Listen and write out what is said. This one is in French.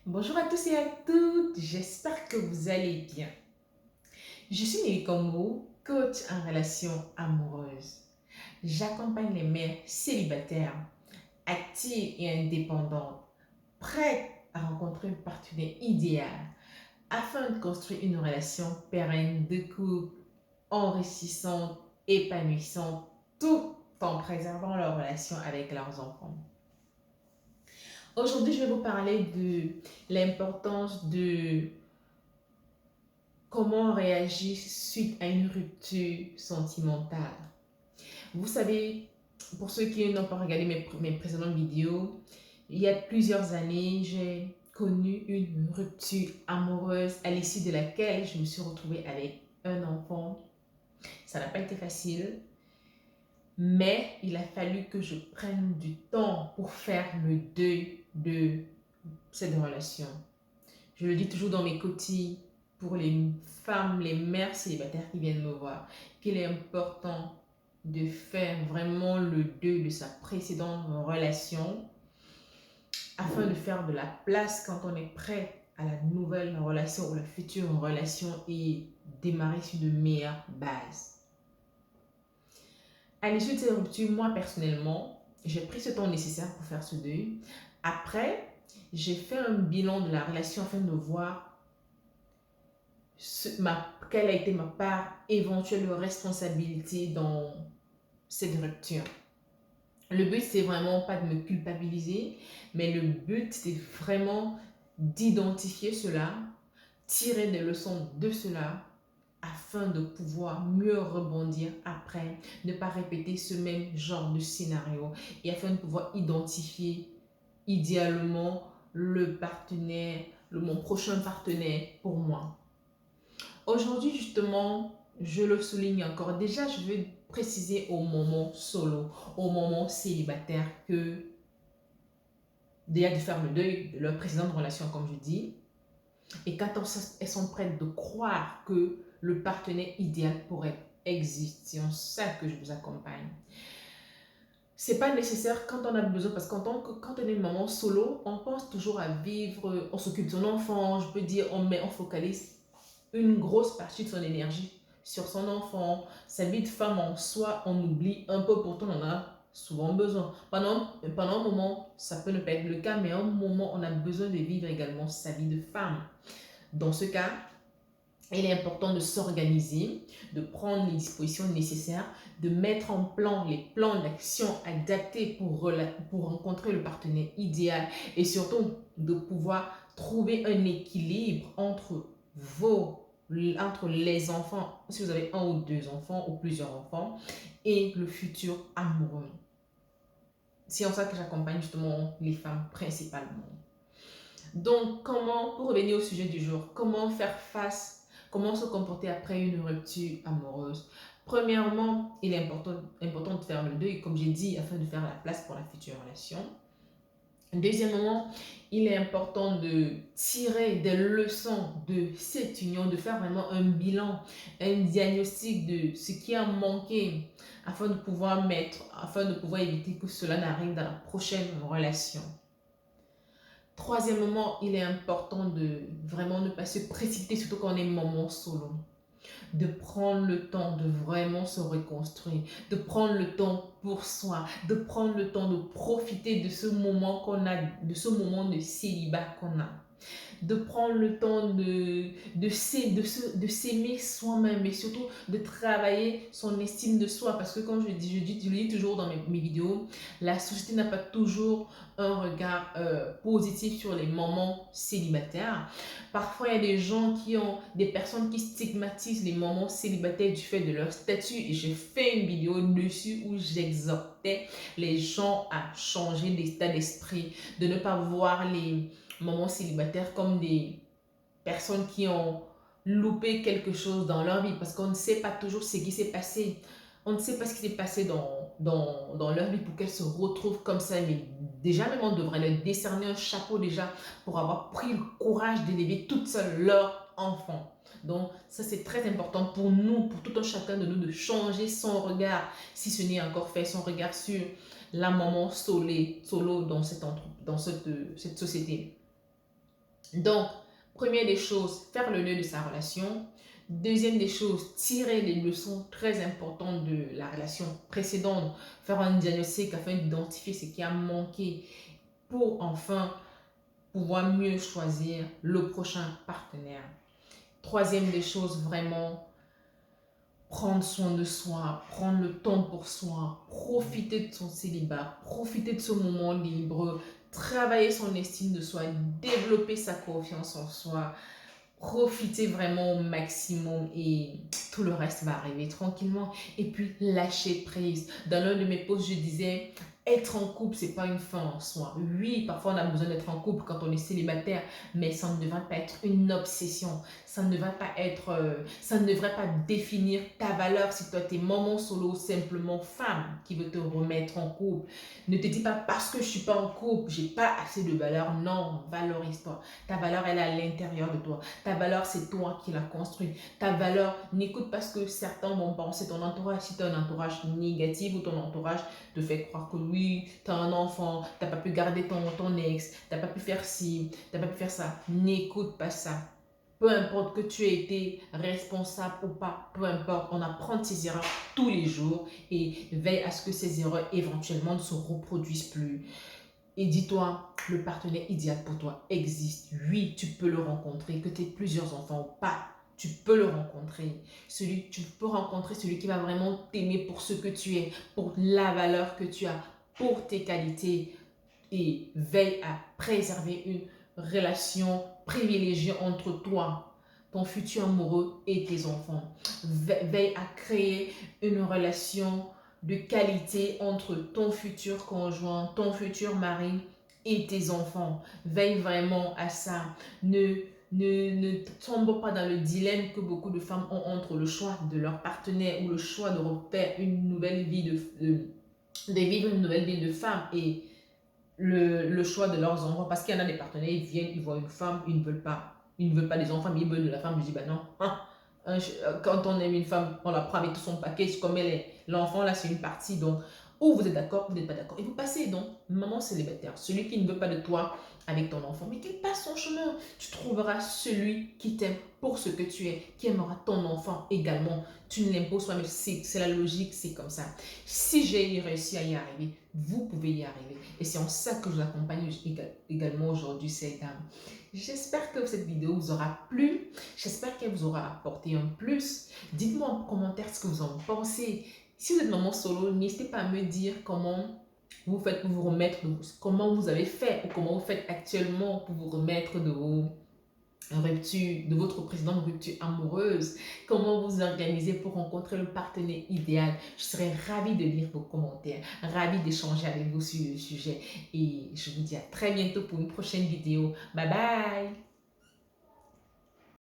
Bonjour à tous et à toutes, j'espère que vous allez bien. Je suis Nelly Kombo, coach en relation amoureuse. J'accompagne les mères célibataires, actives et indépendantes, prêtes à rencontrer un partenaire idéal afin de construire une relation pérenne de couple, enrichissante, épanouissante, tout en préservant leur relation avec leurs enfants. Aujourd'hui, je vais vous parler de l'importance de comment on réagit suite à une rupture sentimentale. Vous savez, pour ceux qui n'ont pas regardé mes précédentes vidéos, il y a plusieurs années, j'ai connu une rupture amoureuse à l'issue de laquelle je me suis retrouvée avec un enfant. Ça n'a pas été facile, mais il a fallu que je prenne du temps pour faire le deuil de cette relation. Je le dis toujours dans mes cotilles pour les femmes, les mères célibataires qui viennent me voir, qu'il est important de faire vraiment le deuil de sa précédente relation afin de faire de la place quand on est prêt à la nouvelle relation ou la future relation et démarrer sur de meilleures bases. À l'issue de cette rupture, moi personnellement, j'ai pris ce temps nécessaire pour faire ce deuil. Après, j'ai fait un bilan de la relation afin de voir quelle a été ma part éventuelle de responsabilité dans cette rupture. Le but, c'est vraiment pas de me culpabiliser, mais le but, c'est vraiment d'identifier cela, tirer des leçons de cela, afin de pouvoir mieux rebondir après, ne pas répéter ce même genre de scénario et afin de pouvoir identifier idéalement le partenaire, mon prochain partenaire pour moi. Aujourd'hui, justement, je le souligne encore. Déjà, je veux préciser au moment solo, au moment célibataire, que déjà de faire le deuil de leur précédente relation, comme je dis, et quand elles sont prêtes de croire que le partenaire idéal pourrait exister, c'est ça que je vous accompagne. C'est pas nécessaire quand on a besoin, parce que quand on est une maman solo, on pense toujours à vivre, on s'occupe de son enfant, je peux dire, on focalise une grosse partie de son énergie sur son enfant, sa vie de femme en soi, on oublie un peu, pourtant on en a souvent besoin. Pendant un moment, ça peut ne pas être le cas, mais à un moment, on a besoin de vivre également sa vie de femme. Dans ce cas, il est important de s'organiser, de prendre les dispositions nécessaires, de mettre en plan les plans d'action adaptés pour rencontrer le partenaire idéal et surtout de pouvoir trouver un équilibre entre les enfants, si vous avez un ou deux enfants ou plusieurs enfants, et le futur amoureux. C'est en ça que j'accompagne justement les femmes principalement. Donc, pour revenir au sujet du jour, comment faire face, comment se comporter après une rupture amoureuse? Premièrement, il est important de faire le deuil, comme j'ai dit, afin de faire la place pour la future relation. Deuxièmement, il est important de tirer des leçons de cette union, de faire vraiment un bilan, un diagnostic de ce qui a manqué afin de pouvoir éviter que cela n'arrive dans la prochaine relation. Troisièmement, il est important de vraiment ne pas se précipiter, surtout quand on est maman solo. De prendre le temps de vraiment se reconstruire, de prendre le temps pour soi, de prendre le temps de profiter de ce moment qu'on a, de ce moment de célibat qu'on a, de prendre le temps de s'aimer soi-même et surtout de travailler son estime de soi. Parce que comme je le dis toujours dans mes vidéos, la société n'a pas toujours un regard positif sur les mamans célibataires. Parfois, il y a des personnes qui stigmatisent les mamans célibataires du fait de leur statut. Et j'ai fait une vidéo dessus où j'exhortais les gens à changer d'état d'esprit, de ne pas voir les mamans célibataires comme des personnes qui ont loupé quelque chose dans leur vie parce qu'on ne sait pas toujours ce qui s'est passé. On ne sait pas ce qui s'est passé dans leur vie pour qu'elles se retrouvent comme ça. Mais déjà, même on devrait leur décerner un chapeau déjà pour avoir pris le courage d'élever toute seule leur enfant. Donc, ça, c'est très important pour nous, pour tout un chacun de nous, de changer son regard, si ce n'est encore fait, son regard sur la maman solo dans cette société. Donc, première des choses, faire le nœud de sa relation. Deuxième des choses, tirer les leçons très importantes de la relation précédente, faire un diagnostic afin d'identifier ce qui a manqué pour enfin pouvoir mieux choisir le prochain partenaire. Troisième des choses, vraiment prendre soin de soi, prendre le temps pour soi, profiter de son célibat, profiter de ce moment libre, travailler son estime de soi, développer sa confiance en soi, profiter vraiment au maximum et tout le reste va arriver tranquillement. Et puis lâcher prise. Dans l'un de mes posts, je disais, être en couple, c'est pas une fin en soi. Oui, parfois on a besoin d'être en couple quand on est célibataire, mais ça ne devrait pas être une obsession. Ça ne devrait pas être, ça ne devrait pas définir ta valeur si toi t'es maman solo ou simplement femme qui veut te remettre en couple. Ne te dis pas parce que je suis pas en couple, j'ai pas assez de valeur. Non, valorise-toi. Ta valeur, elle est à l'intérieur de toi. Ta valeur, c'est toi qui l'as construite. Ta valeur, n'écoute pas ce que certains vont penser, ton entourage. Si tu as un entourage négatif ou ton entourage te fait croire que oui, tu as un enfant, tu n'as pas pu garder ton ex, tu n'as pas pu faire ci, tu n'as pas pu faire ça. N'écoute pas ça. Peu importe que tu aies été responsable ou pas, peu importe, on apprend de ses erreurs tous les jours et veille à ce que ces erreurs éventuellement ne se reproduisent plus. Et dis-toi, le partenaire idéal pour toi existe. Oui, tu peux le rencontrer, que tu aies plusieurs enfants ou pas. Tu peux le rencontrer. Tu peux rencontrer celui qui va vraiment t'aimer pour ce que tu es, pour la valeur que tu as, pour tes qualités. Et veille à préserver une relation privilégiée entre toi, ton futur amoureux et tes enfants. Veille à créer une relation de qualité entre ton futur conjoint, ton futur mari et tes enfants. Veille vraiment à ça. Ne tombe pas dans le dilemme que beaucoup de femmes ont entre le choix de leur partenaire ou le choix de refaire une nouvelle vie de vivre une nouvelle vie de femme et le choix de leurs enfants. Parce qu'il y en a des partenaires, ils viennent, ils voient une femme, ils ne veulent pas. Ils ne veulent pas des enfants, mais ils veulent de la femme. Je dis, bah non. Hein, quand on aime une femme, on la prend avec tout son package comme elle est. L'enfant, là, c'est une partie. Donc, ou vous êtes d'accord, vous n'êtes pas d'accord. Et vous passez. Donc, maman célibataire, celui qui ne veut pas de toi avec ton enfant, mais qu'il passe son chemin. Tu trouveras celui qui t'aime pour ce que tu es, qui aimera ton enfant également. Tu ne l'imposes pas, mais c'est la logique, c'est comme ça. Si j'ai réussi à y arriver, vous pouvez y arriver. Et c'est en ça que je vous accompagne également aujourd'hui, ces dames. J'espère que cette vidéo vous aura plu. J'espère qu'elle vous aura apporté un plus. Dites-moi en commentaire ce que vous en pensez. Si vous êtes maman solo, n'hésitez pas à me dire comment vous faites pour vous remettre, comment vous avez fait ou comment vous faites actuellement pour vous remettre de vos rupture, de votre précédente rupture amoureuse, comment vous organisez pour rencontrer le partenaire idéal. Je serais ravie de lire vos commentaires, ravie d'échanger avec vous sur le sujet et je vous dis à très bientôt pour une prochaine vidéo. Bye bye!